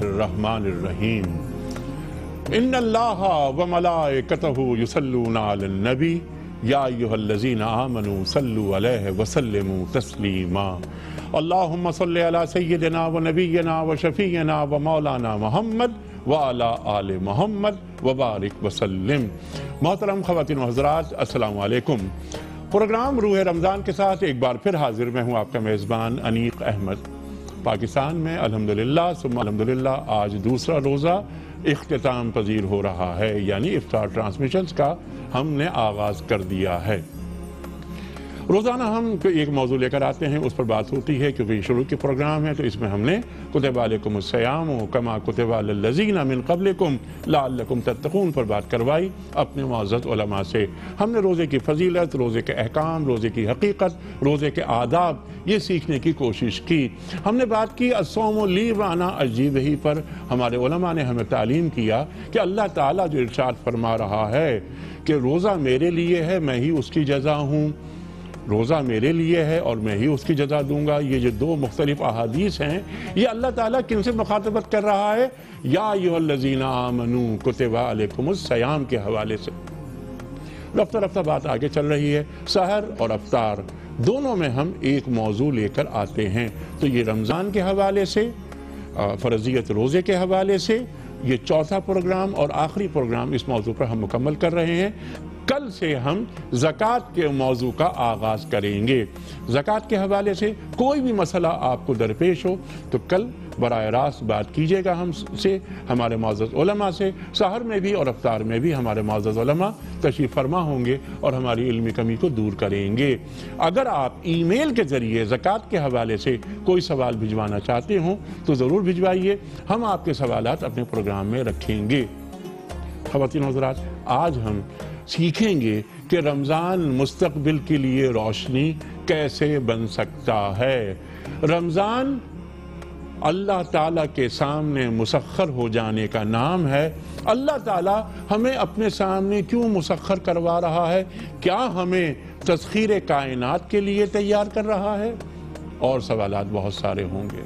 الرحمن ان اللہ و ملائکتہ یصلون علی النبی یا ایھا الذین آمنوا صلوا علیہ وسلموا تسلیما اللہم صلی علی سیدنا و نبینا و شفیعنا و مولانا محمد وعلی آل محمد وبارک وسلم۔ محترم خواتین و حضرات، السلام علیکم۔ پروگرام روح رمضان کے ساتھ ایک بار پھر حاضر میں ہوں، آپ کا میزبان انیق احمد۔ پاکستان میں الحمدللہ ثم الحمدللہ آج دوسرا روزہ اختتام پذیر ہو رہا ہے، یعنی افطار ٹرانسمیشنز کا ہم نے آغاز کر دیا ہے۔ روزانہ ہم ایک موضوع لے کر آتے ہیں، اس پر بات ہوتی ہے، کیونکہ یہ شروع کے پروگرام ہے تو اس میں ہم نے کتب علیکم الصیام کما کتب علی الذین من قبلکم لعلکم تتقون پر بات کروائی اپنے معزز علماء سے۔ ہم نے روزے کی فضیلت، روزے کے احکام، روزے کی حقیقت، روزے کے آداب یہ سیکھنے کی کوشش کی۔ ہم نے بات کی الصوم لی وانا اجزی بہ پر۔ ہمارے علماء نے ہمیں تعلیم کیا کہ اللہ تعالیٰ جو ارشاد فرما رہا ہے کہ روزہ میرے لیے ہے، میں ہی اس کی جزا ہوں، روزہ میرے لیے ہے اور میں ہی اس کی جزا دوں گا، یہ جو دو مختلف احادیث ہیں، یہ اللہ تعالیٰ کن سے مخاطبت کر رہا ہے؟ یا ایھا الذین آمنوا کتب علیکم الصیام کے حوالے سے۔ رفتہ رفتہ بات آگے چل رہی ہے۔ سحر اور افطار دونوں میں ہم ایک موضوع لے کر آتے ہیں، تو یہ رمضان کے حوالے سے، فرضیت روزے کے حوالے سے یہ چوتھا پروگرام اور آخری پروگرام اس موضوع پر ہم مکمل کر رہے ہیں۔ کل سے ہم زکوٰۃ کے موضوع کا آغاز کریں گے۔ زکوٰۃ کے حوالے سے کوئی بھی مسئلہ آپ کو درپیش ہو تو کل براہ راست بات کیجیے گا ہم سے، ہمارے معزز علماء سے۔ سحر میں بھی اور افطار میں بھی ہمارے معزز علماء تشریف فرما ہوں گے اور ہماری علمی کمی کو دور کریں گے۔ اگر آپ ای میل کے ذریعے زکوٰۃ کے حوالے سے کوئی سوال بھجوانا چاہتے ہوں تو ضرور بھجوائیے، ہم آپ کے سوالات اپنے پروگرام میں رکھیں گے۔ خواتین و حضرات، آج ہم سیکھیں گے کہ رمضان مستقبل کے لیے روشنی کیسے بن سکتا ہے۔ رمضان اللہ تعالیٰ کے سامنے مسخر ہو جانے کا نام ہے۔ اللہ تعالیٰ ہمیں اپنے سامنے کیوں مسخر کروا رہا ہے؟ کیا ہمیں تسخیر کائنات کے لیے تیار کر رہا ہے؟ اور سوالات بہت سارے ہوں گے۔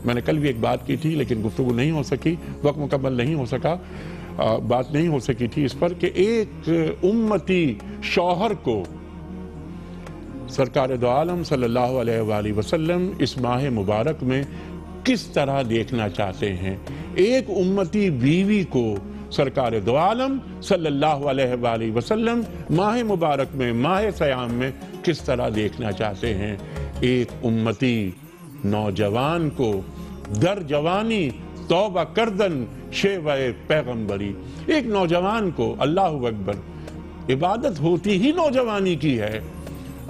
میں نے کل بھی ایک بات کی تھی لیکن گفتگو نہیں ہو سکی، وقت مکمل نہیں ہو سکا، بات نہیں ہو سکی تھی اس پر کہ ایک امتی شوہر کو سرکار دو عالم صلی اللہ علیہ وآلہ وسلم اس ماہ مبارک میں کس طرح دیکھنا چاہتے ہیں، ایک امتی بیوی کو سرکار دو عالم صلی اللہ علیہ وآلہ وسلم ماہ مبارک میں، ماہ سیام میں کس طرح دیکھنا چاہتے ہیں، ایک امتی نوجوان کو در جوانی توبہ کردن شیوہ پیغمبری، ایک نوجوان کو، اللہ اکبر، عبادت ہوتی ہی نوجوانی کی ہے،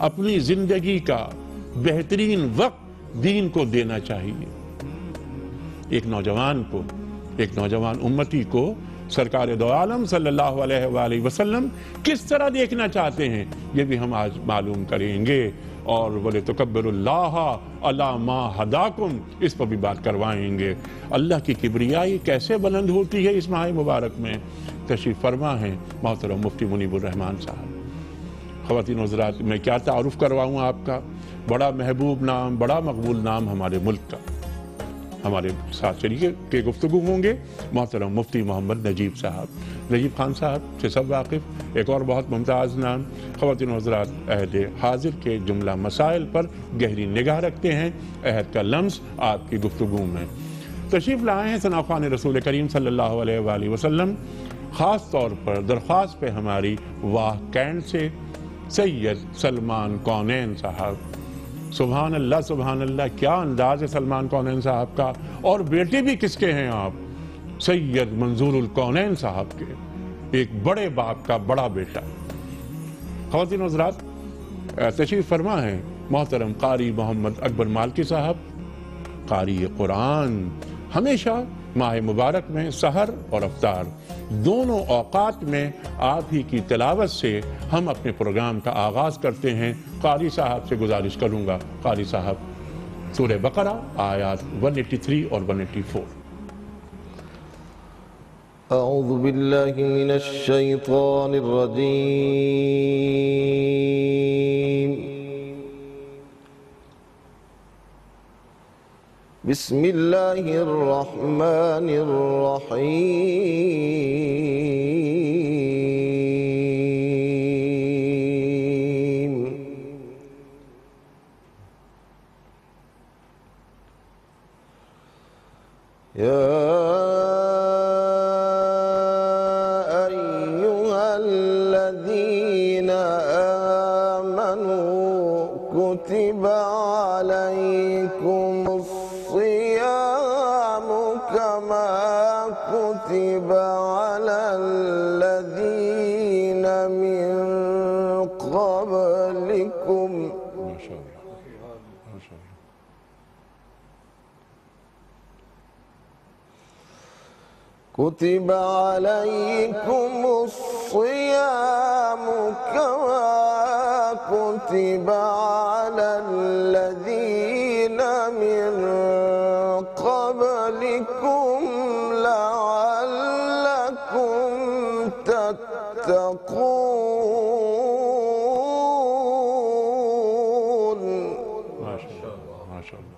اپنی زندگی کا بہترین وقت دین کو دینا چاہیے۔ ایک نوجوان کو، ایک نوجوان امتی کو سرکار دو عالم صلی اللہ علیہ وآلہ وسلم کس طرح دیکھنا چاہتے ہیں، یہ بھی ہم آج معلوم کریں گے، اور وَلِتُكَبِّرُوا اللَّهَ عَلَىٰ مَا هَدَاكُمْ اس پر بھی بات کروائیں گے۔ اللہ کی کبریائی کیسے بلند ہوتی ہے اس ماہ مبارک میں؟ تشریف فرما ہیں محترم مفتی منیب الرحمان صاحب۔ خواتین و حضرات، میں کیا تعارف کرواؤں آپ کا؟ بڑا محبوب نام، بڑا مقبول نام ہمارے ملک کا۔ ہمارے ساتھ چلیے کہ گفتگو ہوں گے محترم مفتی محمد نجیب صاحب۔ نجیب خان صاحب سے سب واقف، ایک اور بہت ممتاز نام۔ خواتین و حضرات، عہد حاضر کے جملہ مسائل پر گہری نگاہ رکھتے ہیں، عہد کا لمس آپ کی گفتگو میں۔ تشریف لائے ہیں ثنا خوان رسول کریم صلی اللہ علیہ وآلہ وسلم، خاص طور پر درخواست پہ ہماری واہ کینٹ سے سید سلمان کونین صاحب۔ سبحان اللہ سبحان اللہ، کیا انداز ہے سلمان کونین صاحب کا، اور بیٹے بھی کس کے ہیں آپ؟ سید منظور الکونین صاحب کے، ایک بڑے باپ کا بڑا بیٹا۔ خواتین و حضرات، تشریف فرما ہیں محترم قاری محمد اکبر مالکی صاحب، قاری قرآن۔ ہمیشہ ماہ مبارک میں سحر اور افطار دونوں اوقات میں آپ ہی کی تلاوت سے ہم اپنے پروگرام کا آغاز کرتے ہیں۔ قاری صاحب سے گزارش کروں گا، قاری صاحب سورہ بقرہ آیات 183 اور 184۔ اعوذ باللہ من الشیطان الرجیم، بسم الله الرحمن الرحيم يا أيها الذين آمنوا كتب عليكم الصيام كما كتب على الذين من قبلكم ما شاء الله ما شاء الله كتب عليكم الصيام كما كتب على الذين من قبلكم لعلكم تتقون ما شاء الله ما شاء الله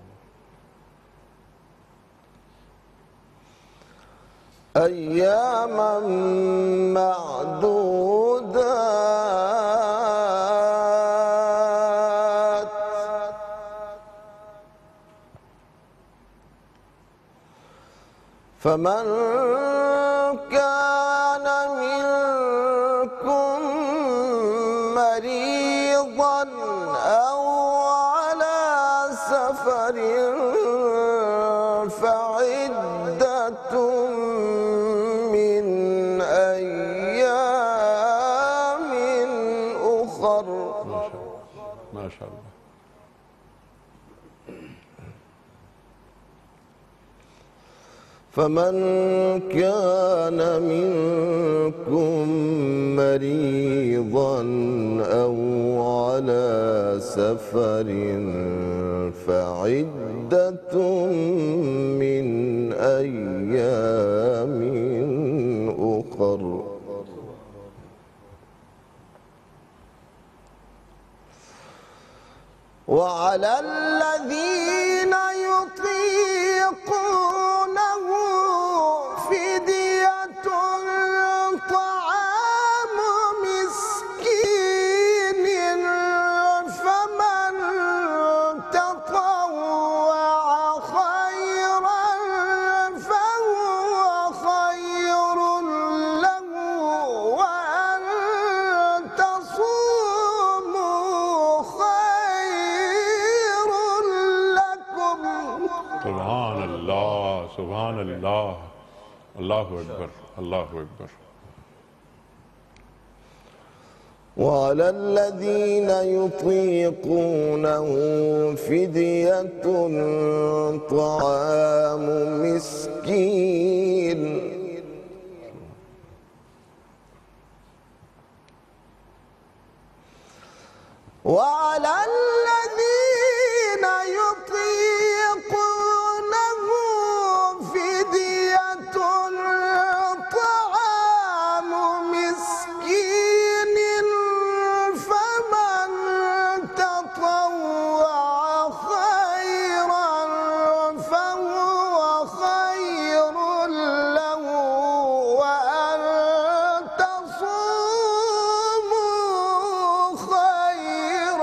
أياما معدودات فمن كان منكم مريضا أو على سفر فعدة من أيام أخر ما شاء الله فمن كان منكم مريضا أو على سفر فعدة من أيام أخر وعلى الذين يطيقونه فدية طعام مسكين فمن تطوع خيرا فهو خير له وأن تصوموا خير لكم سبحان الله سبحان الله الله أكبر الله أكبر وعلى الذين يطيقونه فدية طعام مسكين وعلى الذين يطيقونه فدية طعام مسكين فمن تطوع خيرا فهو خير له وأن تصوموا خير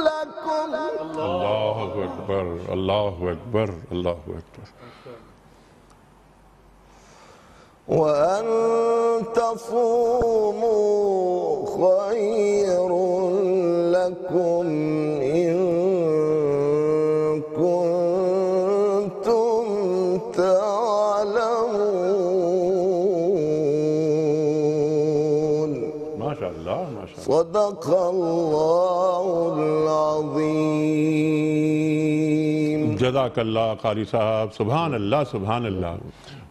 لكم الله أكبر الله أكبر الله أكبر وأن تصوموا خير لكم إن كنتم تعلمون ما شاء الله ما شاء الله صدق الله العظيم جزاک اللہ قاری صاحب سبحان اللہ سبحان اللہ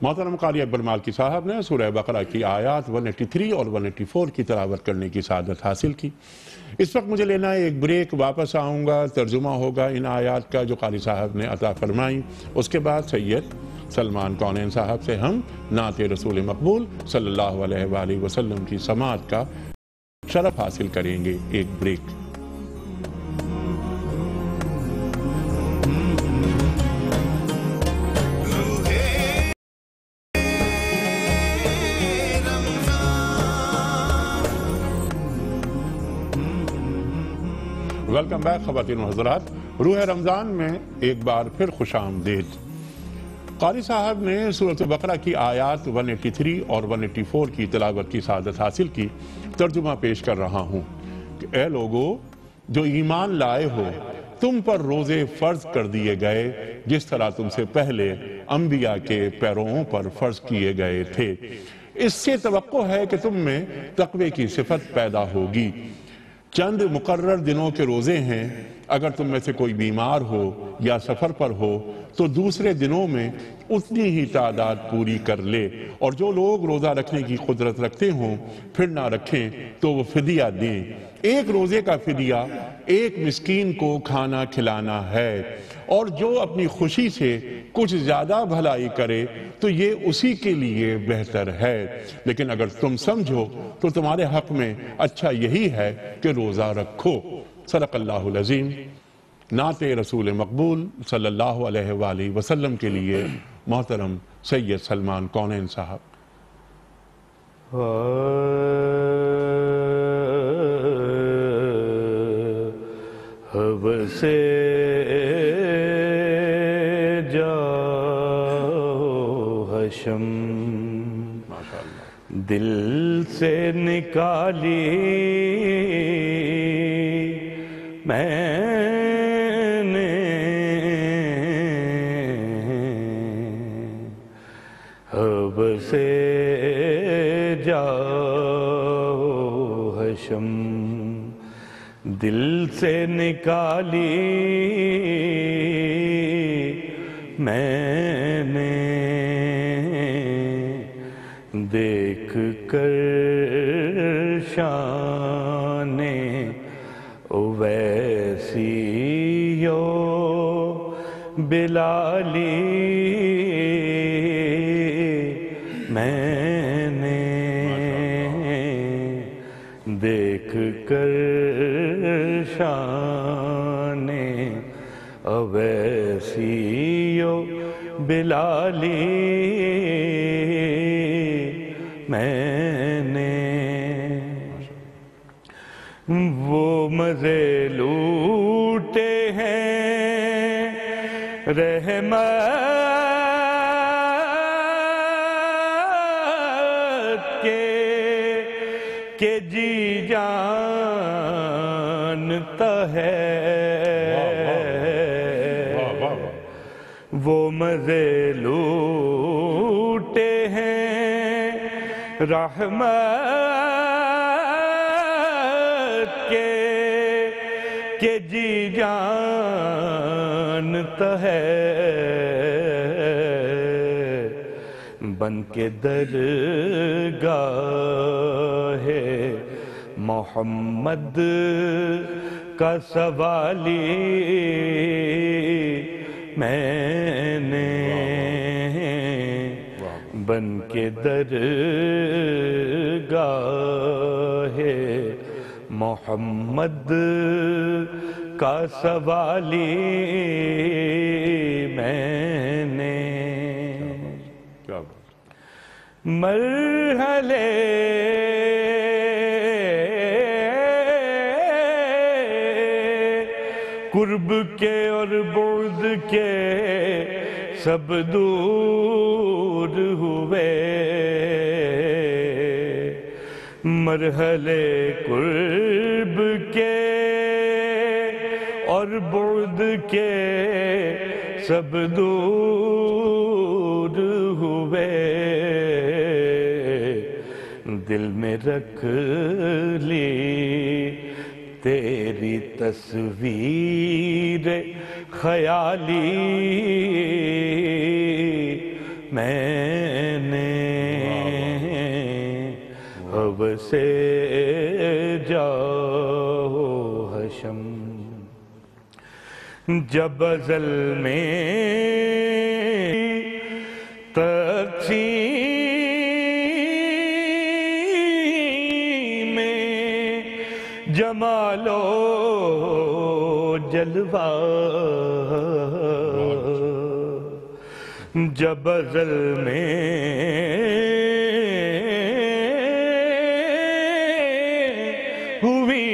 محترم قاری اکبر مالکی صاحب نے سورہ بقرہ کی آیات 183 اور 184 کی تلاوت کرنے کی سعادت حاصل کی اس وقت مجھے لینا ہے ایک بریک واپس آؤں گا ترجمہ ہوگا ان آیات کا جو قاری صاحب نے عطا فرمائی اس کے بعد سید سلمان کونین صاحب سے ہم نعت رسول مقبول صلی اللہ علیہ وآلہ وسلم کی سماعت کا شرف حاصل کریں گے ایک بریک ویلکم بیک خواتین و حضرات، روح رمضان میں ایک بار پھر خوش آمدید۔ قاری صاحب نے سورۃ بقرہ کی آیات 183 اور 184 کی تلاوت کی سعادت حاصل کی۔ ترجمہ پیش کر رہا ہوں کہ اے لوگو جو ایمان لائے ہو، تم پر روزے فرض کر دیے گئے جس طرح تم سے پہلے انبیاء کے پیرووں پر فرض کیے گئے تھے۔ اس سے توقع ہے کہ تم میں تقوی کی صفت پیدا ہوگی۔ چند مقرر دنوں کے روزے ہیں، اگر تم میں سے کوئی بیمار ہو یا سفر پر ہو تو دوسرے دنوں میں اتنی ہی تعداد پوری کر لے، اور جو لوگ روزہ رکھنے کی قدرت رکھتے ہوں پھر نہ رکھیں تو وہ فدیہ دیں۔ ایک روزے کا فدیہ ایک مسکین کو کھانا کھلانا ہے، اور جو اپنی خوشی سے کچھ زیادہ بھلائی کرے تو یہ اسی کے لیے بہتر ہے، لیکن اگر تم سمجھو تو تمہارے حق میں اچھا یہی ہے کہ روزہ رکھو۔ صدق اللہ العظیم۔ نعت رسول مقبول صلی اللہ علیہ وآلہ وسلم کے لیے محترم سید سلمان کونین صاحب۔ سے جاؤ حشم دل سے نکالی میں نے، اب سے جاؤ حشم دل سے نکالی میں نے، دیکھ کر شان اویسی و بلالی میں نے، دیکھ کر شان اویسی و بلالی میں نے، وہ مزے لوٹے ہیں رحمت کے کہ جی جانتا ہے، وہ مزے لوٹے ہیں رحمت کے کہ جی جانتا ہے، بن کے درگاہ محمد کا سوالی میں نے، بن کے درگاہ محمد کا سوالی میں نے، مرحلے قرب کے اور بعد کے سب دور ہوئے، مرحلے قرب کے اور بعد کے سب دور ہوئے، دل میں رکھ لی تیری تصویر خیالی میں نے، اب سے جاؤ حشم جب ازل میں تقسیم میں جمال و جلوہ، جب ازل میں ہوئی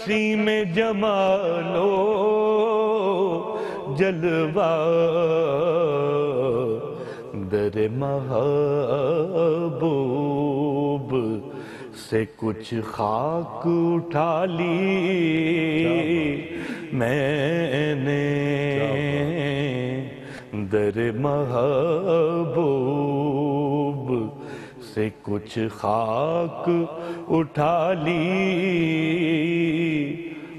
نسیم جمالو جلوہ در محبوب سے کچھ خاک اٹھا لی میں نے در محبوب سے کچھ خاک اٹھا لی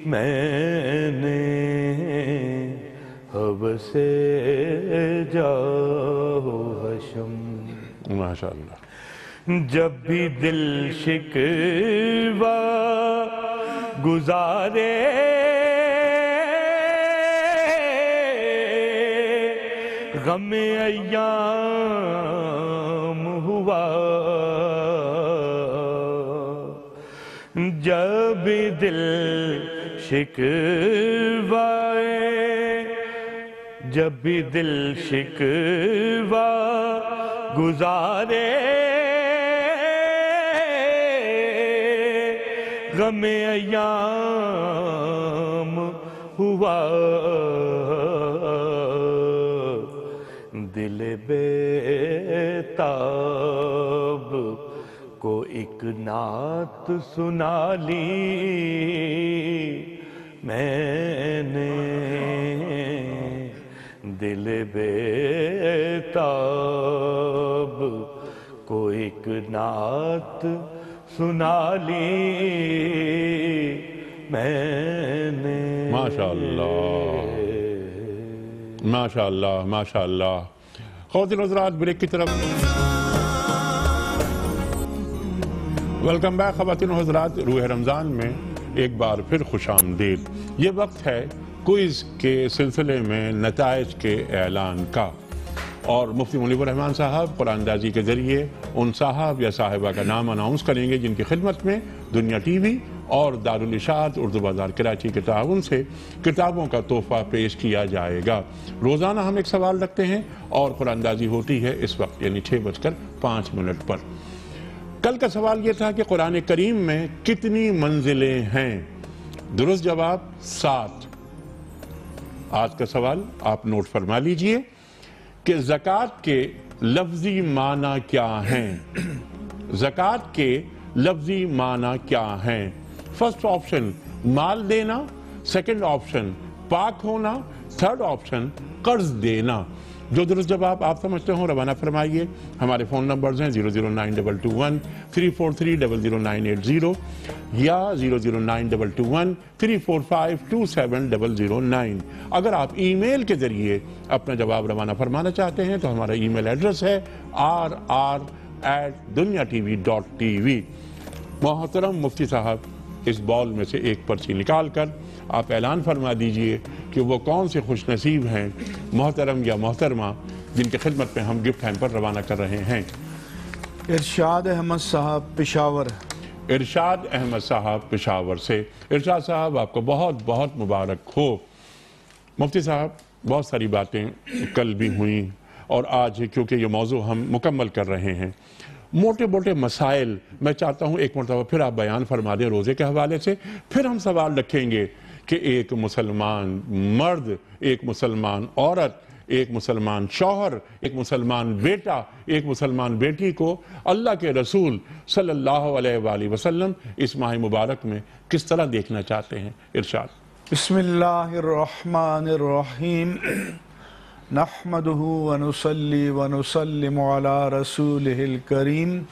میں نے حوث جاہ حشم ماشاءاللہ جب بھی دل شکوہ گزارے غم ایام ہوا جب دل شکوہ جب بھی دل شکوہ گزارے غم ایام ہوا دل بیتاب کو ایک نعت سنا لی میں نے دل بیتاب کو ایک نعت سنا لی میں نے ماشاءاللہ ماشاءاللہ ماشاءاللہ خواتین و حضرات بریک کی طرف ویلکم بیک خواتین و حضرات روح رمضان میں ایک بار پھر خوش آمدید یہ وقت ہے کوئز کے سلسلے میں نتائج کے اعلان کا اور مفتی منیب الرحمان صاحب قرآن اندازی کے ذریعے ان صاحب یا صاحبہ کا نام اناؤنس کریں گے جن کی خدمت میں دنیا ٹی وی اور دارالاشاعت اردو بازار کراچی کے تعاون سے کتابوں کا تحفہ پیش کیا جائے گا روزانہ ہم ایک سوال رکھتے ہیں اور قرآن اندازی ہوتی ہے اس وقت یعنی 6:05 پر کل کا سوال یہ تھا کہ قرآن کریم میں کتنی منزلیں ہیں درست جواب 7 آج کا سوال آپ نوٹ فرما لیجئے کہ زکوٰۃ کے لفظی معنی کیا ہیں زکوٰۃ کے لفظی معنی کیا ہیں فرسٹ آپشن مال دینا سیکنڈ آپشن پاک ہونا تھرڈ آپشن قرض دینا جو درست جواب آپ سمجھتے ہوں روانہ فرمائیے ہمارے فون نمبرز ہیں 009221343000980 یا 0092213452709 اگر آپ ای میل کے ذریعے اپنا جواب روانہ فرمانا چاہتے ہیں تو ہمارا ای میل ایڈریس ہے rr@dunyatv.tv محترم مفتی صاحب اس بال میں سے ایک پرچی نکال کر آپ اعلان فرما دیجئے کہ وہ کون سے خوش نصیب ہیں محترم یا محترمہ جن کی خدمت میں ہم گفٹ ہیمپر روانہ کر رہے ہیں ارشاد احمد صاحب پشاور ارشاد احمد صاحب پشاور سے ارشاد صاحب آپ کو بہت بہت مبارک ہو مفتی صاحب بہت ساری باتیں کل بھی ہوئیں اور آج کیونکہ یہ موضوع ہم مکمل کر رہے ہیں موٹے موٹے مسائل میں چاہتا ہوں ایک مرتبہ پھر آپ بیان فرما دیں روزے کے حوالے سے پھر ہم سوال رکھیں گے کہ ایک مسلمان مرد ایک مسلمان عورت ایک مسلمان شوہر ایک مسلمان بیٹا ایک مسلمان بیٹی کو اللہ کے رسول صلی اللہ علیہ وآلہ وسلم اس ماہ مبارک میں کس طرح دیکھنا چاہتے ہیں ارشاد بسم اللہ الرحمن الرحیم نحمده ونصلي ونسلم على رسوله الكريم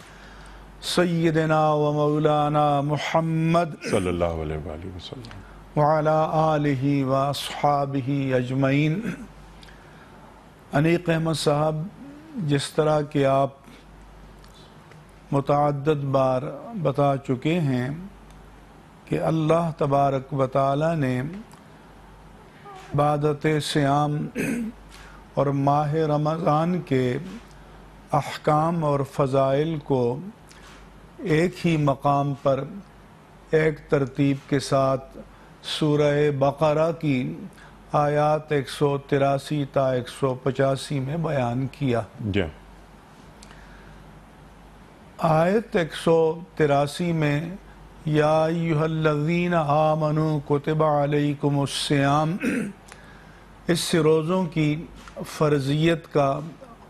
سيدنا ومولانا محمد صلی اللہ علیہ وآلہ وسلم وعلى آلہ واصحابہ اجمعین انیق احمد صاحب جس طرح کہ آپ متعدد بار بتا چکے ہیں کہ اللہ تبارک و تعالی نے عبادت صیام اور ماہ رمضان کے احکام اور فضائل کو ایک ہی مقام پر ایک ترتیب کے ساتھ سورہ بقرہ کی آیات 183 تا 185 میں بیان کیا آیت 183 میں یا ایہا الذین آمنوا کتب علیکم الصیام، اس سے روزوں کی فرضیت کا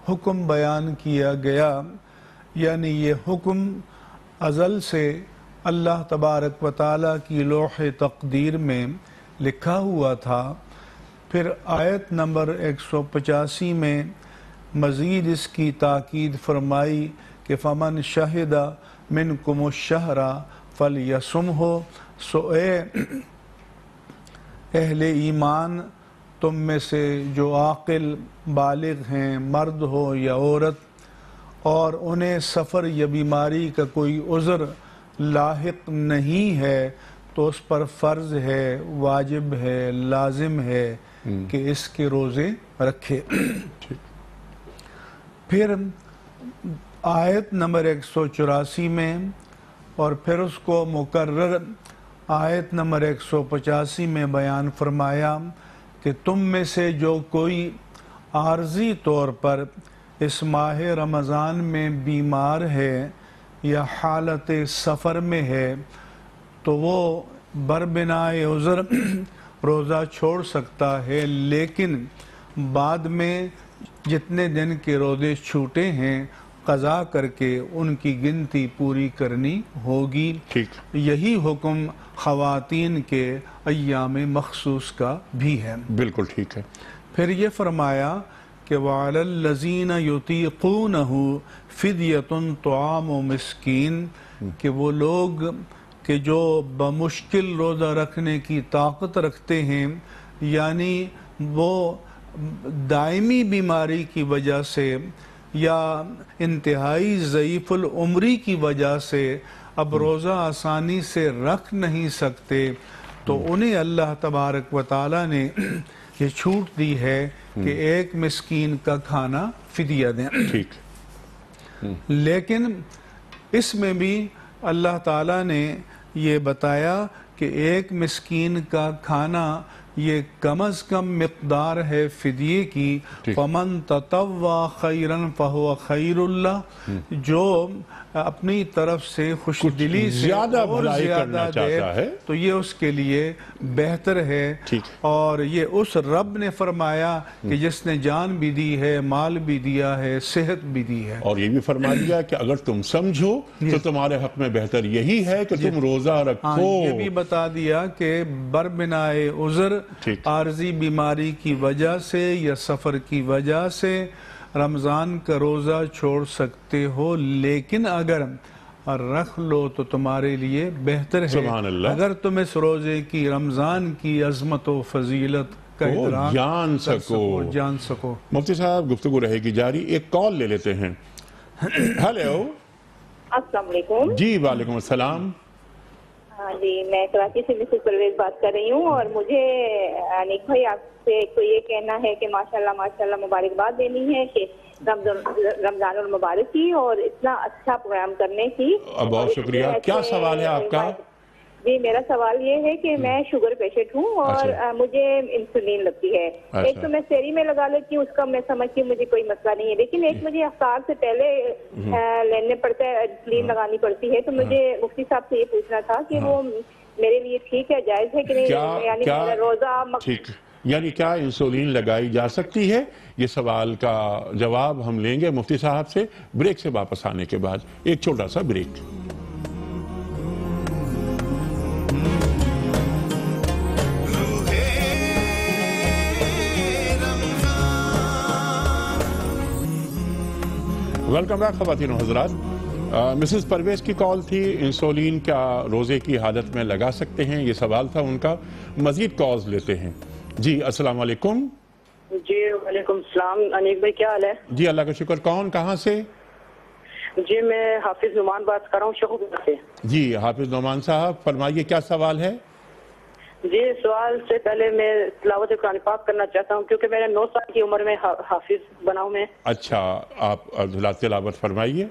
حکم بیان کیا گیا، یعنی یہ حکم ازل سے اللہ تبارک و تعالیٰ کی لوح تقدیر میں لکھا ہوا تھا۔ پھر آیت نمبر 185 میں مزید اس کی تاکید فرمائی کہ فمن شہد منکم الشہر فلیصمہ، سو اے اہل ایمان تم میں سے جو عاقل بالغ ہیں، مرد ہو یا عورت، اور انہیں سفر یا بیماری کا کوئی عذر لاحق نہیں ہے تو اس پر فرض ہے، واجب ہے، لازم ہے کہ اس کے روزے رکھے۔ پھر آیت نمبر 184 میں اور پھر اس کو مکرر آیت نمبر 185 میں بیان فرمایا کہ تم میں سے جو کوئی عارضی طور پر اس ماہ رمضان میں بیمار ہے یا حالت سفر میں ہے تو وہ بربنائے عذر روزہ چھوڑ سکتا ہے، لیکن بعد میں جتنے دن کے روزے چھوٹے ہیں قضا کر کے ان کی گنتی پوری کرنی ہوگی۔ یہی حکم خواتین کے ایام مخصوص کا بھی ہے۔ بالکل ٹھیک ہے۔ پھر یہ فرمایا کہ وَعَلَى الَّذِينَ يُطِيقُونَهُ فِدْيَةٌ طَعَامُ مِسْكِينٍ، کہ وہ لوگ کہ جو بمشکل روزہ رکھنے کی طاقت رکھتے ہیں، یعنی وہ دائمی بیماری کی وجہ سے یا انتہائی ضعیف العمری کی وجہ سے اب روزہ آسانی سے رکھ نہیں سکتے، تو انہیں اللہ تبارک و تعالیٰ نے یہ چھوٹ دی ہے کہ ایک مسکین کا کھانا فدیہ دیں۔ لیکن اس میں بھی اللہ تعالیٰ نے یہ بتایا کہ ایک مسکین کا کھانا یہ کم از کم مقدار ہے فدیے کی، فَمَن تَطَوَّعَ خَيْرًا فَهُوَ خَيْرٌ لَهُ، جو اپنی طرف سے خوش دلی سے زیادہ اور بھلائی کرنا زیادہ چاہتا ہے تو یہ اس کے لیے بہتر ہے۔ اور یہ اس رب نے فرمایا کہ جس نے جان بھی دی ہے، مال بھی دیا ہے، صحت بھی دی ہے، اور یہ بھی فرما دیا کہ اگر تم سمجھو تو تمہارے حق میں بہتر یہی ہے کہ تم روزہ رکھو۔ یہ بھی بتا دیا کہ بربنائے عذر، عارضی بیماری کی وجہ سے یا سفر کی وجہ سے رمضان کا روزہ چھوڑ سکتے ہو، لیکن اگر رکھ لو تو تمہارے لیے بہتر ہے۔ سبحان اللہ۔ اگر تم اس روزے کی، رمضان کی عظمت و فضیلت کا ادراک جان سکو۔ مفتی صاحب گفتگو رہے گی جاری، ایک کال لے لیتے ہیں۔ ہیلو، السلام علیکم۔ جی وعلیکم السلام۔ ہاں جی، میں کراچی سے مسز پرویز بات کر رہی ہوں، اور مجھے انیک بھائی آپ سے ایک تو یہ کہنا ہے کہ ماشاءاللہ مبارکباد دینی ہے کہ رمضان المبارک کی اور اتنا اچھا پروگرام کرنے کی۔ بہت شکریہ۔ کیا سوال ہے آپ کا؟ جی، میرا سوال یہ ہے کہ میں شوگر پیشنٹ ہوں اور مجھے انسولین لگتی ہے۔ ایک تو میں سیری میں لگا لیتی ہوں، اس کا میں سمجھتی ہوں مجھے کوئی مسئلہ نہیں ہے، لیکن ایک مجھے افطار سے پہلے لینے پڑتا ہے، انسولین لگانی پڑتی ہے۔ تو مجھے مفتی صاحب سے یہ پوچھنا تھا کہ وہ میرے لیے ٹھیک ہے، جائز ہے کہ نہیں، یعنی میرا روزہ ٹھیک، یعنی کیا انسولین لگائی جا سکتی ہے؟ یہ سوال کا جواب ہم لیں گے مفتی صاحب سے بریک سے واپس آنے کے بعد۔ ایک چھوٹا سا بریک۔ ویلکم بیک خواتین و حضرات۔ مسز پرویز کی کال تھی، انسولین کیا روزے کی حالت میں لگا سکتے ہیں، یہ سوال تھا ان کا۔ مزید کالز لیتے ہیں۔ جی السلام علیکم۔ جی وعلیکم السلام، انیک بھائی کیا حال ہے؟ جی اللہ کا شکر۔ کون، کہاں سے؟ جی میں حافظ نعمان بات کر رہا ہوں شہر سے۔ جی حافظ نعمان صاحب فرمائیے کیا سوال ہے؟ جی سوال سے پہلے میں تلاوت قرآن پاک کرنا چاہتا ہوں کیونکہ میں نے 9 سال کی عمر میں حافظ بنا ہوں میں۔ اچھا، آپ تلاوت فرمائیے۔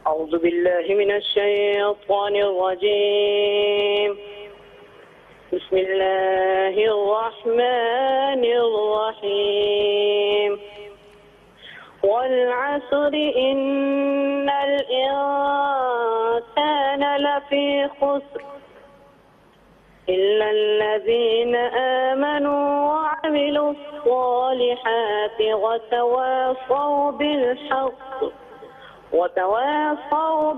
اعوذ باللہ من الشیطان الرجیم، بسم اللہ الرحمن الرحیم، والعصر ان الانسان الإنسان لفي خسر إلا الذين آمنوا وعملوا الصالحات وتواصوا بالحق وتواصوا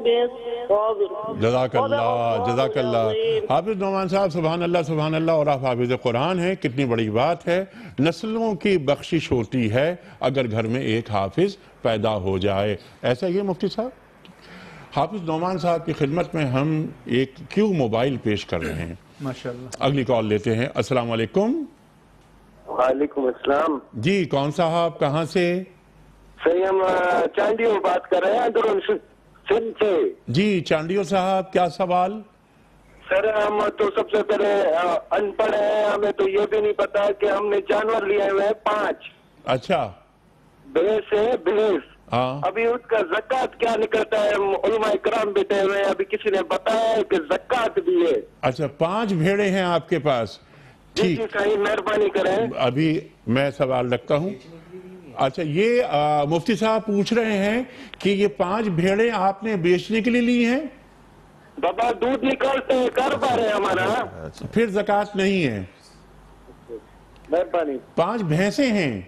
بالصبر. جزاک اللہ. حافظ نعمان صاحب، سبحان اللہ. اور آپ حافظ قرآن ہیں، کتنی بڑی بات ہے. نسلوں کی بخشش ہوتی ہے اگر گھر میں ایک حافظ پیدا ہو جائے. ایسا ہی ہے مفتی صاحب. حافظ نعمان صاحب کی خدمت میں ہم ایک کیو موبائل پیش کر رہے ہیں. ماشاءاللہ. اگلی کال لیتے ہیں. السلام علیکم. وعلیکم السلام. جی کون صاحب، کہاں سے؟ صحیح، ہم چانڈیوں بات کر رہے ہیں درون سندھ سے. جی چانڈیو صاحب، کیا سوال؟ سر ہم تو سب سے پہلے ان پڑھ ہیں، ہمیں تو یہ بھی نہیں پتا کہ ہم نے جانور لیے ہوئے ہیں 5. اچھا. بھینس ہے، بھینس. ہاں. ابھی اس کا زکوٰۃ کیا نکلتا ہے؟ علماء کرام بیٹھے ہوئے ہیں، ابھی کسی نے بتایا ہے کہ زکوٰۃ بھی ہے. اچھا 5 بھیڑیں ہیں آپ کے پاس. جی صحیح، مہربانی کریں. ابھی میں سوال رکھتا ہوں. اچھا یہ مفتی صاحب پوچھ رہے ہیں کہ یہ 5 بھیڑیں آپ نے بیچنے کے لیے لی ہیں؟ بابا دودھ نکالتے ہیں، کاروبار ہے ہمارا. پھر زکوٰۃ نہیں ہے. مہربانی. 5 بھینسیں ہیں.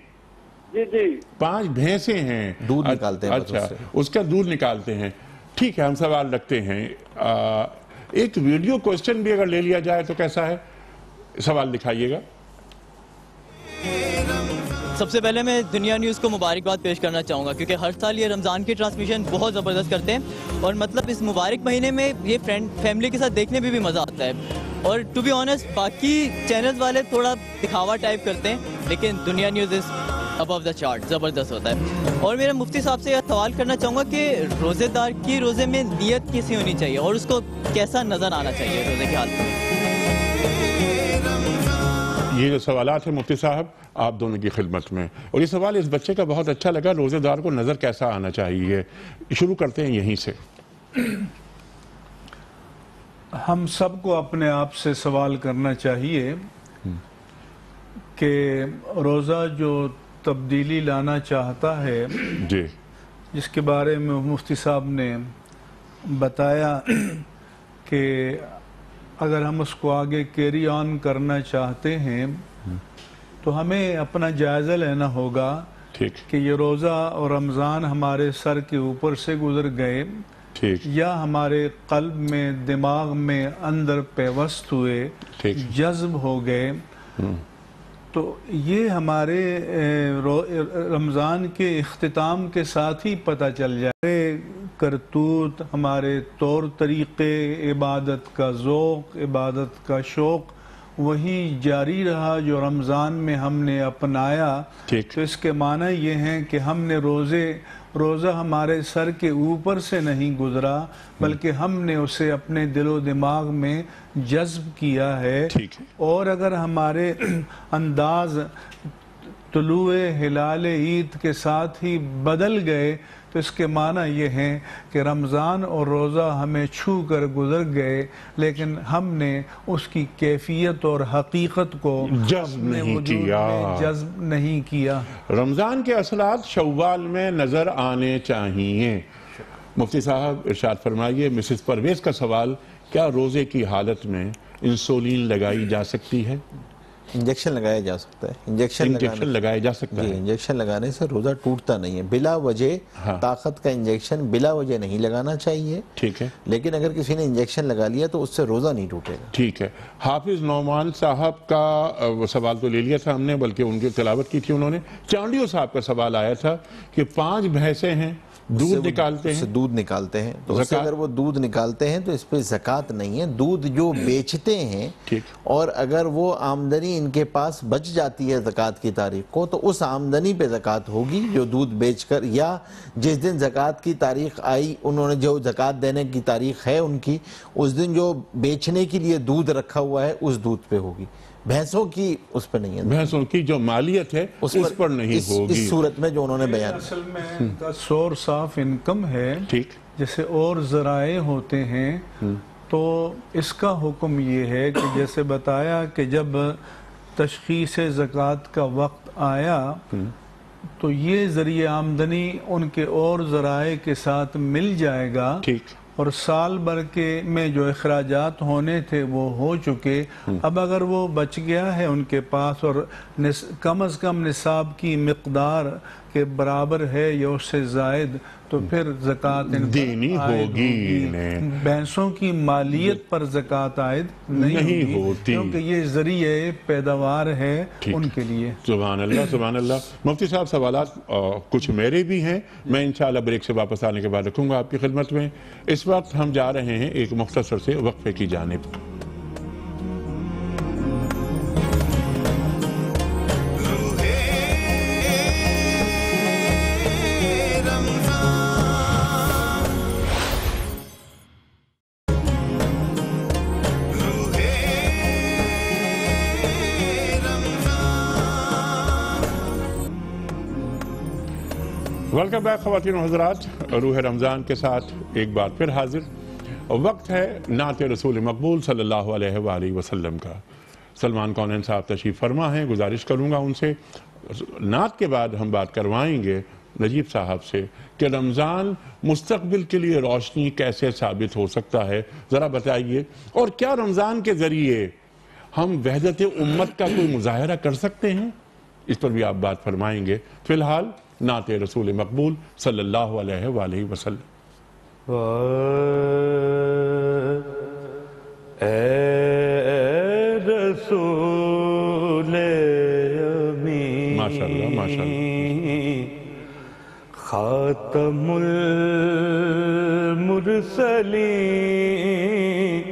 جی 5 بھینسیں ہیں. دودھ نکالتے ہیں. اچھا اس کا دودھ نکالتے ہیں. ٹھیک ہے، ہم سوال رکھتے ہیں. ایک ویڈیو کوسچن بھی اگر لے لیا جائے تو کیسا ہے؟ سوال دکھائیے گا. سب سے پہلے میں دنیا نیوز کو مبارکباد پیش کرنا چاہوں گا کیونکہ ہر سال یہ رمضان کی ٹرانسمیشن بہت زبردست کرتے ہیں اور مطلب اس مبارک مہینے میں یہ فیملی کے ساتھ دیکھنے میں بھی مزہ آتا ہے. اور ٹو بی آنیسٹ باقی چینلز والے تھوڑا دکھاوا ٹائپ کرتے ہیں لیکن دنیا news is Abu the chart, زبردست ہوتا ہے. اور میرا مفتی صاحب سے یہ سوال کرنا چاہوں گا کہ روزے دار کی روزے میں نیت کیسی ہونی چاہیے اور اس کو کیسا نظر آنا چاہیے روزے کے حالت میں؟ یہ جو سوالات ہیں مفتی صاحب آپ دونوں کی خدمت میں، اور یہ سوال اس بچے کا بہت اچھا لگا، روزے دار کو نظر کیسا آنا چاہیے. شروع کرتے ہیں یہیں سے. ہم سب کو اپنے آپ سے سوال کرنا چاہیے کہ روزہ جو تبدیلی لانا چاہتا ہے، جی جس کے بارے میں مفتی صاحب نے بتایا کہ اگر ہم اس کو آگے کیری آن کرنا چاہتے ہیں تو ہمیں اپنا جائزہ لینا ہوگا کہ یہ روزہ اور رمضان ہمارے سر کے اوپر سے گزر گئے یا ہمارے قلب میں، دماغ میں اندر پیوست ہوئے، جذب ہو گئے. تو یہ ہمارے رمضان کے اختتام کے ساتھ ہی پتہ چل جائے. کرتوت، ہمارے طور طریقے، عبادت کا ذوق، عبادت کا شوق وہی جاری رہا جو رمضان میں ہم نے اپنایا. تو اس کے معنی یہ ہیں کہ ہم نے روزہ ہمارے سر کے اوپر سے نہیں گزرا بلکہ ہم نے اسے اپنے دل و دماغ میں جذب کیا ہے. اور اگر ہمارے انداز طلوع ہلال عید کے ساتھ ہی بدل گئے تو اس کے معنی یہ ہیں کہ رمضان اور روزہ ہمیں چھو کر گزر گئے لیکن ہم نے اس کی کیفیت اور حقیقت کو جذب نہیں کیا. رمضان کے اثرات شوال میں نظر آنے چاہیے. مفتی صاحب ارشاد فرمائیے. مسز پرویز کا سوال، کیا روزے کی حالت میں انسولین لگائی جا سکتی ہے؟ انجیکشن لگایا جا سکتا ہے. انجیکشن لگایا جا سکتا ہے. انجیکشن لگانے سے روزہ ٹوٹتا نہیں ہے. بلا وجہ طاقت کا انجیکشن بلا وجہ نہیں لگانا چاہیے. ٹھیک ہے. لیکن اگر کسی نے انجیکشن لگا لیا تو اس سے روزہ نہیں ٹوٹے گا. ٹھیک ہے. حافظ نعمان صاحب کا سوال تو لے لیا تھا ہم نے، بلکہ ان کی تلاوت کی تھی انہوں نے. چانڈیو صاحب کا سوال آیا تھا کہ 5 بھینسیں ہیں، دودھ نکالتے ہیں، دودھ نکالتے ہیں تو اس سے اگر وہ دودھ نکالتے ہیں تو اس پہ زکوٰۃ نہیں ہے. دودھ جو بیچتے ہیں اور اگر وہ آمدنی ان کے پاس بچ جاتی ہے زکوٰۃ کی تاریخ کو تو اس آمدنی پہ زکوٰۃ ہوگی جو دودھ بیچ کر، یا جس دن زکوٰۃ کی تاریخ آئی انہوں نے جو زکوٰۃ دینے کی تاریخ ہے ان کی، اس دن جو بیچنے کے لیے دودھ رکھا ہوا ہے اس دودھ پہ ہوگی. بھینسوں کی اس پہ نہیں ہے. بھینسوں کی جو مالیت ہے اس پر نہیں ہوگی. اس صورت میں جو انہوں نے بیان اصل میں کا سورس آف انکم ہے، جیسے اور ذرائع ہوتے ہیں تو اس کا حکم یہ ہے کہ جیسے بتایا کہ جب تشخیص زکوٰۃ کا وقت آیا تو یہ ذریعہ آمدنی ان کے اور ذرائع کے ساتھ مل جائے گا ٹھیک اور سال بھر کے میں جو اخراجات ہونے تھے وہ ہو چکے. اب اگر وہ بچ گیا ہے ان کے پاس اور کم از کم نصاب کی مقدار کے برابر ہے یا اس سے زائد تو پھر زکوٰۃ دینی ہوگی. بھینسوں کی مالیت پر زکوٰۃ عائد نہیں ہوتی کیونکہ یہ ذریعہ پیداوار ہے ان کے لیے. سبحان اللہ سبحان اللہ. مفتی صاحب سوالات کچھ میرے بھی ہیں، میں انشاءاللہ بریک سے واپس آنے کے بعد رکھوں گا آپ کی خدمت میں. اس وقت ہم جا رہے ہیں ایک مختصر سے وقفے کی جانب. ویلکم بیک خواتین و حضرات، روح رمضان کے ساتھ ایک بار پھر حاضر. وقت ہے نعت رسول مقبول صلی اللہ علیہ وآلہ وسلم کا. سلمان کونین صاحب تشریف فرما ہیں، گزارش کروں گا ان سے نعت کے بعد ہم بات کروائیں گے نجیب صاحب سے کہ رمضان مستقبل کے لیے روشنی کیسے ثابت ہو سکتا ہے، ذرا بتائیے. اور کیا رمضان کے ذریعے ہم وحدت امت کا کوئی مظاہرہ کر سکتے ہیں؟ اس پر بھی آپ بات فرمائیں گے. فی الحال نعت رسول مقبول صلی اللہ علیہ وآلہ وسلم. اے رسول امین ماشاءاللہ ماشاءاللہ. خاتم المرسلین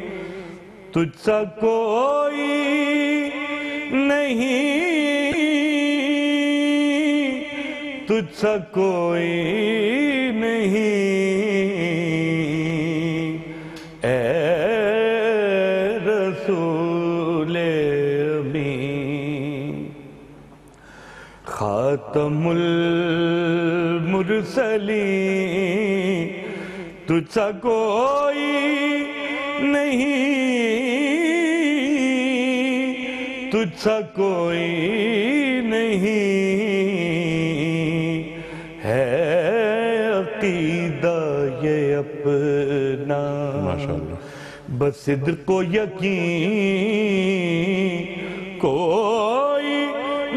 تجھ سا کوئی نہیں، تجھ سا کوئی نہیں، اے رسول امین. خاتم المرسلین تجھ سا کوئی نہیں، تجھ سا کوئی نہیں، ہے عقیدہ یہ اپنا بس صدق و یقین کوئی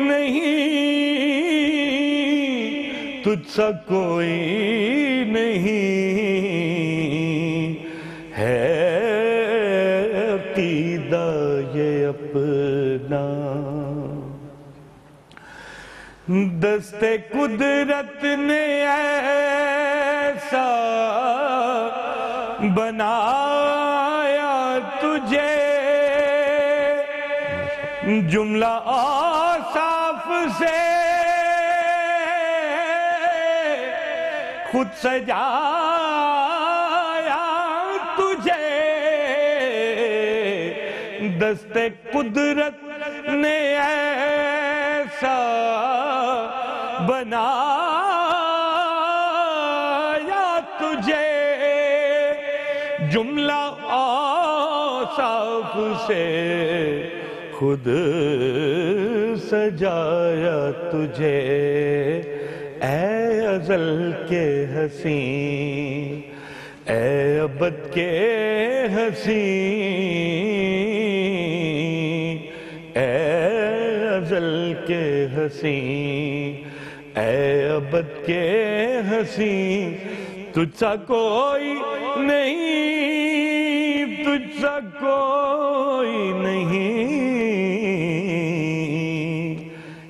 نہیں، تجھ سا کوئی نہیں، ہے عقیدہ یہ اپنا. دست قدرت نے ایسا بنایا تجھے، جملہ اوصاف سے خود سجایا تجھے. دست قدرت نے ایسا بنایا تجھے، جملہ اوصاف سے خود سجایا تجھے. اے ازل کے حسین، اے ابد کے حسین، اے ازل کے حسین، اے ابد کے حسین، تجھ سا کوئی نہیں، تجھ سا کوئی نہیں،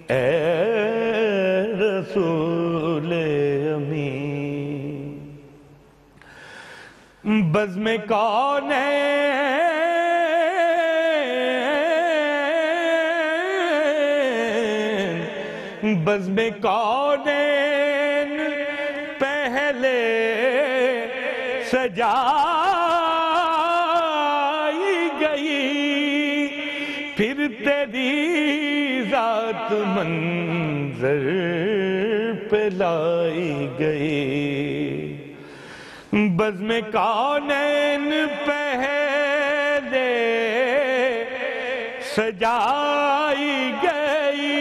اے رسول امین. بزم کونین، بزم کونین پہلے سجائی گئی، پھر تیری ذات منظر پہ لائی گئی. بزم کونین پہلے سجائی گئی،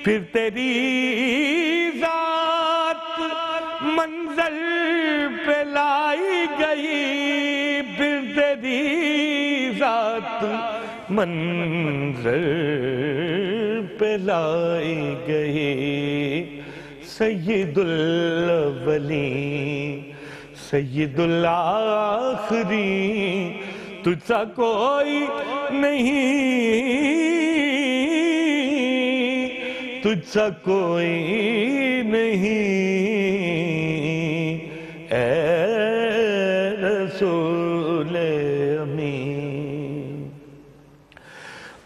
پھر تیری ذات منزل پہ لائی گئی، پھر تیری ذات منزل پہ لائی گئی۔ سید الاولین سید الآخرین تجھ سا کوئی نہیں، تجھ سا کوئی نہیں، اے رسول امین۔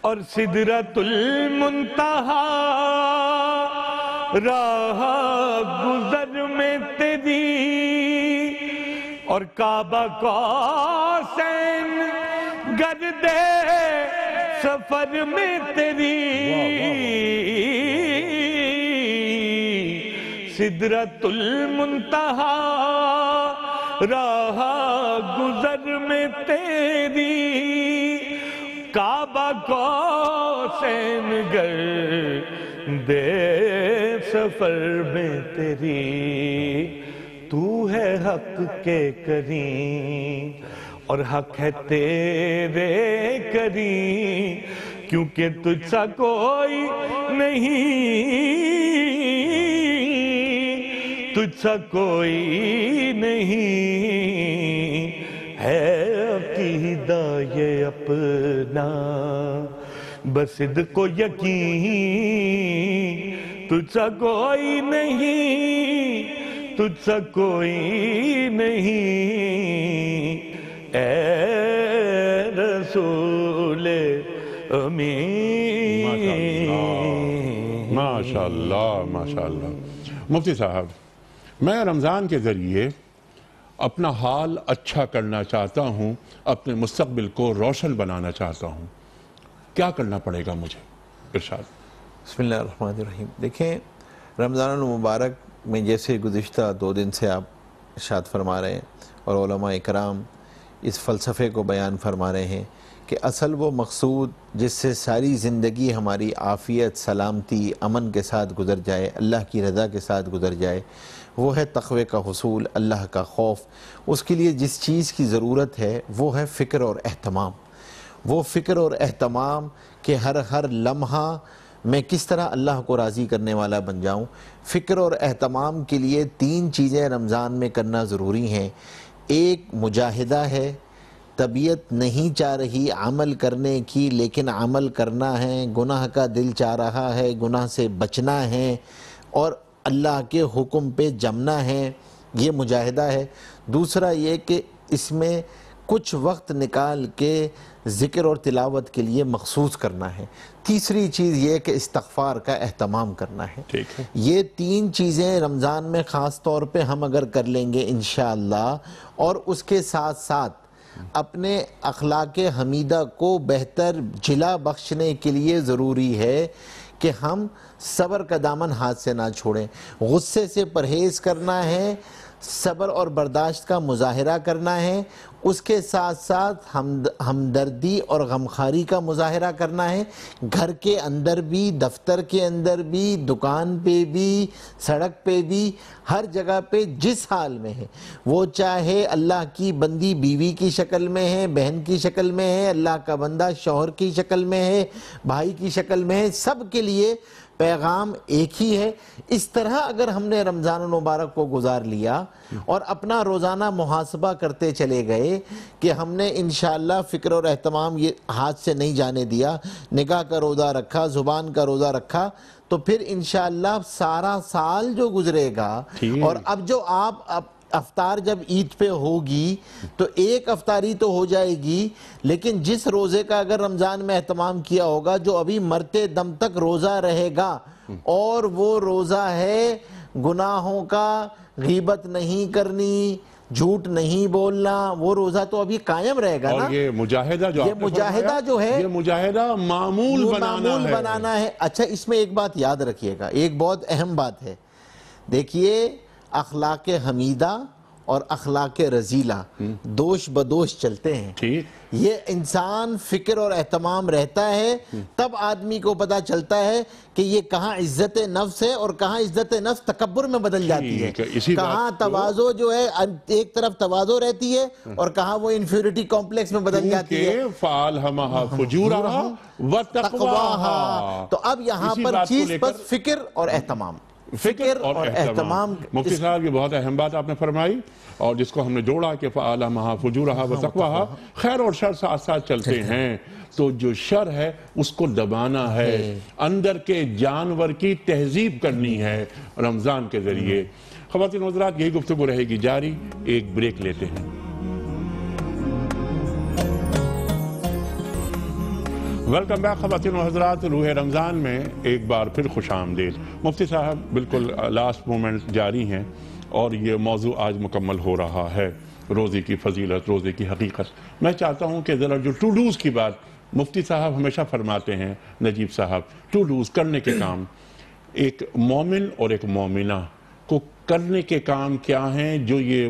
اور سدرۃ المنتہا راہ گزر میں تیری، اور کعبہ قوسین گرد سفر میں تیری، سدرۃ المنتہا راہ گزر میں تیری، کعبہ قوسین گرد سفر میں تیری۔ تو ہے حق کے کریم اور حق ہے تیرے کریم، کیونکہ تجھ سا کوئی نہیں، تجھ سا کوئی نہیں، ہے عقیدہ یہ اپنا بس صدق و یقین، تجھ سا کوئی نہیں، تجھ سا کوئی نہیں، اے رسول امین۔ ماشاءاللہ ماشاءاللہ۔ مفتی صاحب، میں رمضان کے ذریعے اپنا حال اچھا کرنا چاہتا ہوں، اپنے مستقبل کو روشن بنانا چاہتا ہوں، کیا کرنا پڑے گا مجھے؟ ارشاد۔ بسم اللہ الرحمن الرحیم۔ دیکھیں، رمضان المبارک میں جیسے گزشتہ 2 دن سے آپ ارشاد فرما رہے ہیں اور علماء اکرام اس فلسفے کو بیان فرما رہے ہیں کہ اصل وہ مقصود جس سے ساری زندگی ہماری عافیت، سلامتی، امن کے ساتھ گزر جائے، اللہ کی رضا کے ساتھ گزر جائے، وہ ہے تقوی کا حصول، اللہ کا خوف۔ اس کے لیے جس چیز کی ضرورت ہے وہ ہے فکر اور اہتمام۔ وہ فکر اور اہتمام کہ ہر لمحہ میں کس طرح اللہ کو راضی کرنے والا بن جاؤں۔ فکر اور اہتمام کے لیے 3 چیزیں رمضان میں کرنا ضروری ہیں۔ ایک مجاہدہ ہے، طبیعت نہیں چاہ رہی عمل کرنے کی لیکن عمل کرنا ہے، گناہ کا دل چاہ رہا ہے، گناہ سے بچنا ہے اور اللہ کے حکم پہ جمنا ہے، یہ مجاہدہ ہے۔ دوسرا یہ کہ اس میں کچھ وقت نکال کے ذکر اور تلاوت کے لیے مخصوص کرنا ہے۔ تیسری چیز یہ کہ استغفار کا اہتمام کرنا ہے۔ یہ 3 چیزیں رمضان میں خاص طور پہ ہم اگر کر لیں گے انشاءاللہ، اور اس کے ساتھ ساتھ اپنے اخلاق حمیدہ کو بہتر جلا بخشنے کے لیے ضروری ہے کہ ہم صبر کا دامن ہاتھ سے نہ چھوڑیں، غصے سے پرہیز کرنا ہے، صبر اور برداشت کا مظاہرہ کرنا ہے، اس کے ساتھ ساتھ ہمدردی اور غمخواری کا مظاہرہ کرنا ہے، گھر کے اندر بھی، دفتر کے اندر بھی، دکان پہ بھی، سڑک پہ بھی، ہر جگہ پہ جس حال میں ہے، وہ چاہے اللہ کی بندی بیوی کی شکل میں ہے، بہن کی شکل میں ہے، اللہ کا بندہ شوہر کی شکل میں ہے، بھائی کی شکل میں ہے، سب کے لیے پیغام ایک ہی ہے۔ اس طرح اگر ہم نے رمضان المبارک کو گزار لیا اور اپنا روزانہ محاسبہ کرتے چلے گئے کہ ہم نے انشاءاللہ فکر اور اہتمام یہ ہاتھ سے نہیں جانے دیا، نگاہ کا روزہ رکھا، زبان کا روزہ رکھا، تو پھر انشاءاللہ سارا سال جو گزرے گا، اور اب جو آپ افطار جب عید پہ ہوگی تو ایک افطاری تو ہو جائے گی، لیکن جس روزے کا اگر رمضان میں اہتمام کیا ہوگا، جو ابھی مرتے دم تک روزہ رہے گا، اور وہ روزہ ہے گناہوں کا، غیبت نہیں کرنی، جھوٹ نہیں بولنا، وہ روزہ تو ابھی قائم رہے گا نا۔ اور یہ مجاہدہ جو ہے یہ مجاہدہ معمول بنانا ہے۔ اچھا، اس میں ایک بات یاد رکھیے گا، ایک بہت اہم بات ہے۔ دیکھیے، اخلاق حمیدہ اور اخلاق رذیلہ دوش بدوش چلتے ہیں. یہ انسان فکر اور اہتمام رہتا ہے تب آدمی کو پتا چلتا ہے کہ یہ کہاں عزت نفس ہے اور کہاں عزت نفس تکبر میں بدل جاتی ہے, کہاں تواضع جو ہے ایک طرف تواضع رہتی ہے اور کہاں وہ انفیریٹی کمپلیکس میں بدل جاتی ہے. فَأَلْهَمَهَا فُجُورَهَا وَتَقْوَاهَا. تو اب یہاں پر چیز بس فکر اور اہتمام, فکر اور اہتمام. مفتی صاحب یہ بہت اہم بات آپ نے فرمائی اور جس کو ہم نے جوڑا کہ فَأَلْهَمَهَا فُجُورَهَا وَتَقْوَاهَا. خیر اور شر ساتھ ساتھ چلتے ہیں, تو جو شر ہے اس کو دبانا ہے, اندر کے جانور کی تہذیب کرنی ہے رمضان کے ذریعے. خواتین و حضرات یہی گفتگو رہے گی جاری, ایک بریک لیتے ہیں. ویلکم بیک خواتین و حضرات, روح رمضان میں ایک بار پھر خوش آمدید. مفتی صاحب بالکل لاسٹ مومنٹ جاری ہیں اور یہ موضوع آج مکمل ہو رہا ہے, روزے کی فضیلت, روزے کی حقیقت. میں چاہتا ہوں کہ ذرا جو ٹو ڈوز کی بات مفتی صاحب ہمیشہ فرماتے ہیں, نجیب صاحب, ٹو ڈوز کرنے کے کام, ایک مومن اور ایک مومنہ کو کرنے کے کام کیا ہیں جو یہ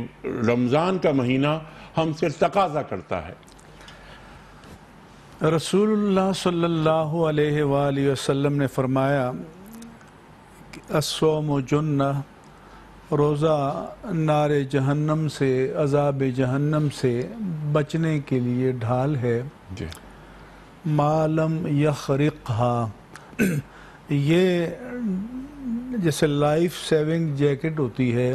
رمضان کا مہینہ ہم سے تقاضا کرتا ہے؟ رسول اللہ صلی اللہ علیہ وآلہ وسلم نے فرمایا کہ الصوم جنہ, روزہ نار جہنم سے, عذاب جہنم سے بچنے کے لیے ڈھال ہے. ما لم یخرقہا, یہ جیسے لائف سیونگ جیکٹ ہوتی ہے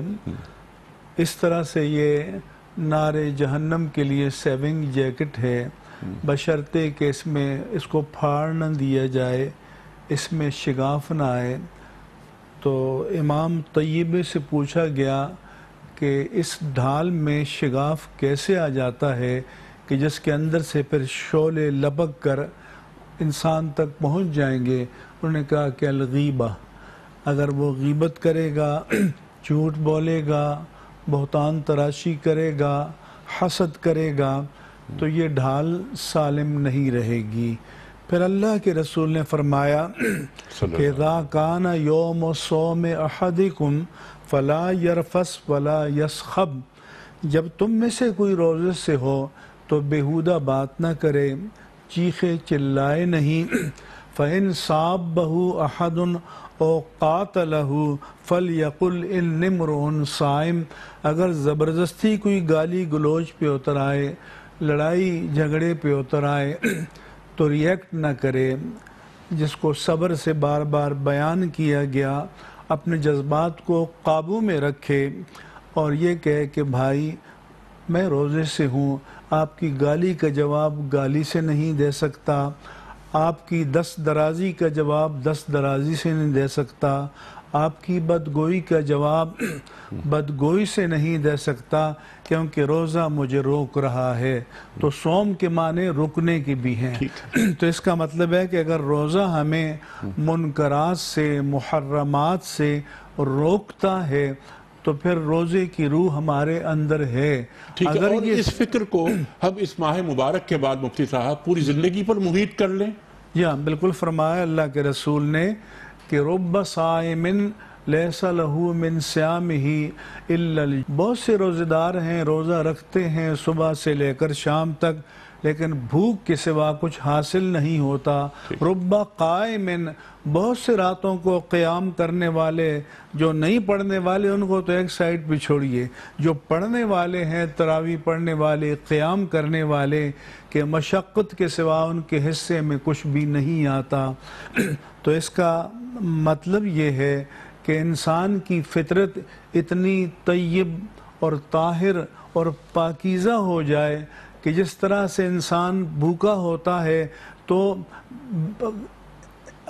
اس طرح سے یہ نار جہنم کے لیے سیونگ جیکٹ ہے, بشرطے کہ اس کو پھاڑ نہ دیا جائے, اس میں شگاف نہ آئے. تو امام طیبے سے پوچھا گیا کہ اس ڈھال میں شگاف کیسے آ جاتا ہے کہ جس کے اندر سے پھر شعلے لپک کر انسان تک پہنچ جائیں گے؟ انہوں نے کہا کہ الغیبہ, اگر وہ غیبت کرے گا, جھوٹ بولے گا, بہتان تراشی کرے گا, حسد کرے گا, تو یہ ڈھال سالم نہیں رہے گی. پھر اللہ کے رسول نے فرمایا کہ اذا کان یوم صوم احدکم فلا یرفس ولا یسخب, جب تم میں سے کوئی روزے سے ہو تو بیہودہ بات نہ کرے, چیخے چلائے نہیں. فَإِن صَابَّهُ أَحَدٌ أَوْ قَاتَلَهُ فَلْيَقُلْ إِنِّ امْرُؤٌ صَائِمٌ, اگر زبردستی کوئی گالی گلوچ پہ اتر آئے, لڑائی جھگڑے پہ اتر آئے, تو ریئیکٹ نہ کرے. جس کو صبر سے بار بار بیان کیا گیا, اپنے جذبات کو قابو میں رکھے اور یہ کہے کہ بھائی میں روزے سے ہوں, آپ کی گالی کا جواب گالی سے نہیں دے سکتا, آپ کی دست درازی کا جواب دست درازی سے نہیں دے سکتا, آپ کی بدگوئی کا جواب بدگوئی سے نہیں دے سکتا, کیونکہ روزہ مجھے روک رہا ہے. تو صوم کے معنی رکنے کی بھی ہیں. تو اس کا مطلب ہے کہ اگر روزہ ہمیں منکرات سے, محرمات سے روکتا ہے تو پھر روزے کی روح ہمارے اندر ہے. اگر اور اس فکر کو ہم اس ماہ مبارک کے بعد مفتی صاحب پوری زندگی پر محیط کر لیں. ہاں بالکل, فرمایا اللہ کے رسول نے کہ رب صائم لیس لہ من صیامہ الا, بہت سے روزے دار ہیں, روزہ رکھتے ہیں صبح سے لے کر شام تک, لیکن بھوک کے سوا کچھ حاصل نہیں ہوتا. رب قائم, بہت سے راتوں کو قیام کرنے والے, جو نہیں پڑھنے والے ان کو تو ایک سائڈ پہ چھوڑیے, جو پڑھنے والے ہیں, تراویح پڑھنے والے, قیام کرنے والے, کہ مشقت کے سوا ان کے حصے میں کچھ بھی نہیں آتا. تو اس کا مطلب یہ ہے کہ انسان کی فطرت اتنی طیب اور طاہر اور پاکیزہ ہو جائے کہ جس طرح سے انسان بھوکا ہوتا ہے تو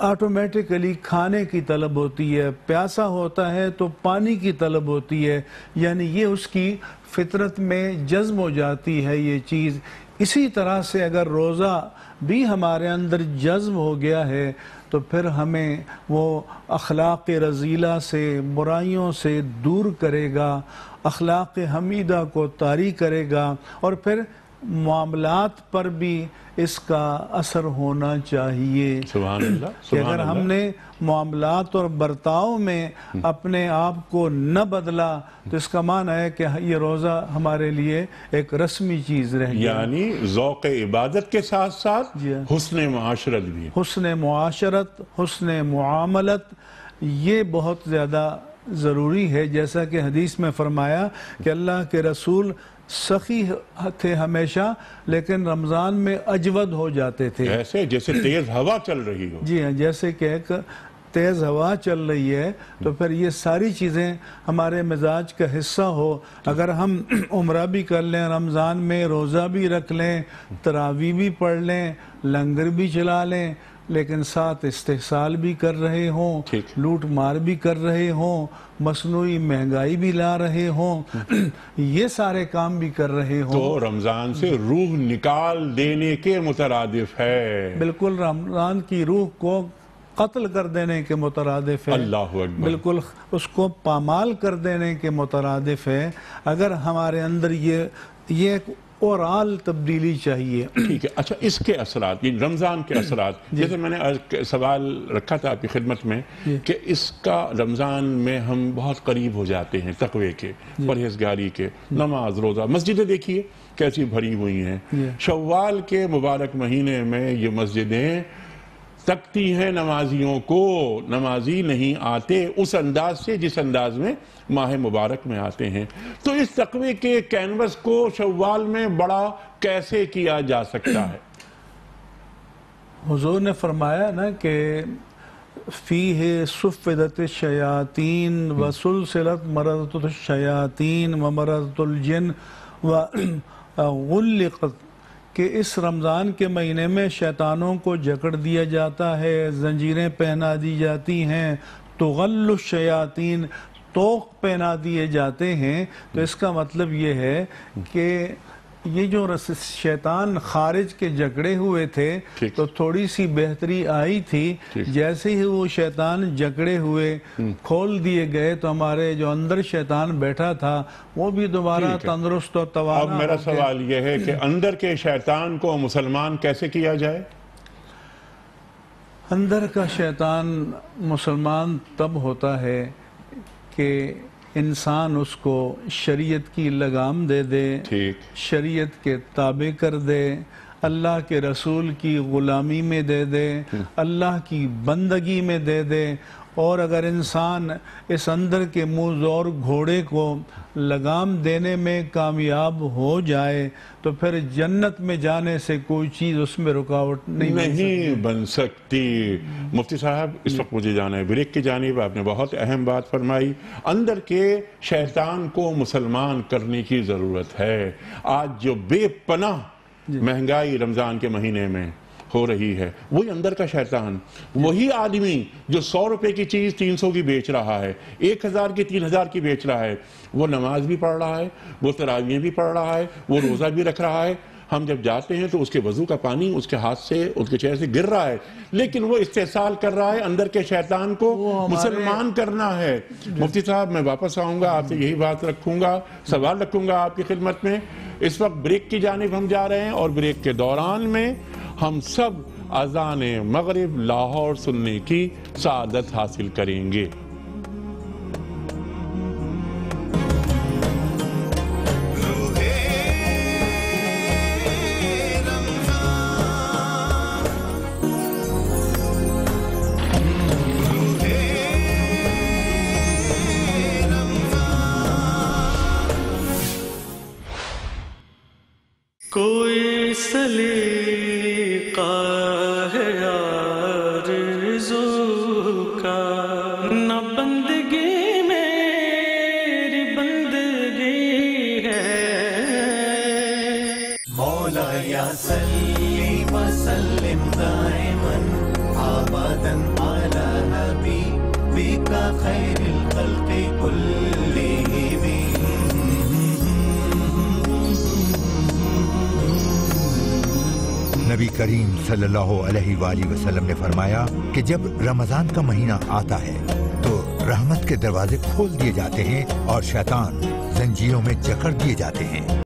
آٹومیٹکلی کھانے کی طلب ہوتی ہے, پیاسا ہوتا ہے تو پانی کی طلب ہوتی ہے, یعنی یہ اس کی فطرت میں جذب ہو جاتی ہے یہ چیز. اسی طرح سے اگر روزہ بھی ہمارے اندر جذب ہو گیا ہے تو پھر ہمیں وہ اخلاق رذیلہ سے, برائیوں سے دور کرے گا, اخلاق حمیدہ کو طاری کرے گا, اور پھر معاملات پر بھی اس کا اثر ہونا چاہیے سبحان اللہ کہ اگر ہم نے معاملات اور برتاؤ میں اپنے آپ کو نہ بدلا تو اس کا معنی ہے کہ یہ روزہ ہمارے لیے ایک رسمی چیز رہ گیا، یعنی ذوق عبادت کے ساتھ ساتھ حسن معاشرت بھی، حسن معاشرت، حسن معاملت، یہ بہت زیادہ ضروری ہے۔ جیسا کہ حدیث میں فرمایا کہ اللہ کے رسول سخی تھے ہمیشہ، لیکن رمضان میں اجود ہو جاتے تھے، ایسے جیسے تیز ہوا چل رہی ہو۔ جی ہاں، جیسے کہ ایک تیز ہوا چل رہی ہے، تو پھر یہ ساری چیزیں ہمارے مزاج کا حصہ ہو۔ اگر ہم عمرہ بھی کر لیں رمضان میں، روزہ بھی رکھ لیں، تراویح بھی پڑھ لیں، لنگر بھی چلا لیں، لیکن ساتھ استحصال بھی کر رہے ہوں، لوٹ مار بھی کر رہے ہوں، مصنوعی مہنگائی بھی لا رہے ہوں، یہ سارے کام بھی کر رہے ہوں، تو رمضان سے روح نکال دینے کے مترادف ہے۔ بالکل رمضان کی روح کو قتل کر دینے کے مترادف ہے، اللہ اکبر، بالکل اس کو پامال کر دینے کے مترادف ہے۔ اگر ہمارے اندر یہ ایک اورال تبدیلی چاہیے۔ ٹھیک ہے، اچھا اس کے اثرات، یہ رمضان کے اثرات، جیسے میں نے سوال رکھا تھا آپ کی خدمت میں کہ اس کا رمضان میں ہم بہت قریب ہو جاتے ہیں تقوی کے، پرہیزگاری کے، نماز روزہ، مسجدیں دیکھیے کیسی بھری ہوئی ہیں۔ شوال کے مبارک مہینے میں یہ مسجدیں تکتی ہیں نمازیوں کو، نمازی نہیں آتے اس انداز سے جس انداز میں ماہ مبارک میں آتے ہیں۔ تو اس تقوی کے کینوس کو شوال میں بڑا کیسے کیا جا سکتا ہے؟ حضور نے فرمایا نا کہ فیہ صفدت الشیاطین وسلسلت مرضت الشیاطین ومرضت الجن وغلقت، کہ اس رمضان کے مہینے میں شیطانوں کو جکڑ دیا جاتا ہے، زنجیریں پہنا دی جاتی ہیں، تغل الشیاطین، توق پہنا دیے جاتے ہیں۔ تو اس کا مطلب یہ ہے کہ یہ جو شیطان خارج کے جکڑے ہوئے تھے تو تھوڑی سی بہتری آئی تھی، جیسے ہی وہ شیطان جکڑے ہوئے کھول دیے گئے تو ہمارے جو اندر شیطان بیٹھا تھا وہ بھی دوبارہ تندرست اور توانا ہو گیا۔ اب میرا سوال یہ ہے کہ اندر کے شیطان کو مسلمان کیسے کیا جائے؟ اندر کا شیطان مسلمان تب ہوتا ہے کہ انسان اس کو شریعت کی لگام دے دے، شریعت کے تابع کر دے، اللہ کے رسول کی غلامی میں دے دے، اللہ کی بندگی میں دے دے۔ اور اگر انسان اس اندر کے منہ زور گھوڑے کو لگام دینے میں کامیاب ہو جائے تو پھر جنت میں جانے سے کوئی چیز اس میں رکاوٹ نہیں بن سکتی۔ مفتی صاحب اس وقت مجھے جانا ہے بریک کی جانب، آپ نے بہت اہم بات فرمائی، اندر کے شیطان کو مسلمان کرنے کی ضرورت ہے۔ آج جو بے پناہ مہنگائی رمضان کے مہینے میں ہو رہی ہے، وہی اندر کا شیطان، وہی آدمی جو 100 روپے کی چیز 300 کی بیچ رہا ہے، 1000 کی 3000 کی بیچ رہا ہے، وہ نماز بھی پڑھ رہا ہے، وہ تراویح بھی پڑھ رہا ہے، وہ روزہ بھی رکھ رہا ہے۔ ہم جب جاتے ہیں تو اس کے وضو کا پانی اس کے ہاتھ سے، اس کے چہرے سے گر رہا ہے، لیکن وہ استحصال کر رہا ہے اندر کے شیطان کو مسلمان کرنا ہے۔ مفتی صاحب میں واپس آؤں گا، آپ سے یہی بات رکھوں گا، سوال رکھوں گا آپ کی خدمت میں۔ اس وقت بریک کی جانب ہم جا رہے ہیں اور بریک کے دوران میں ہم سب اذان مغرب لاہور سننے کی سعادت حاصل کریں گے۔ کوئی سلیقہ ہے آرزو کا، نہ بندگی میری بندگی ہے۔ مولا یا صلی وسلم دائما ابدا علی حبیبک خیر الخلق کلہم۔ نبی کریم صلی اللہ علیہ وآلہ وسلم نے فرمایا کہ جب رمضان کا مہینہ آتا ہے تو رحمت کے دروازے کھول دیے جاتے ہیں اور شیطان زنجیروں میں جکڑ دیے جاتے ہیں۔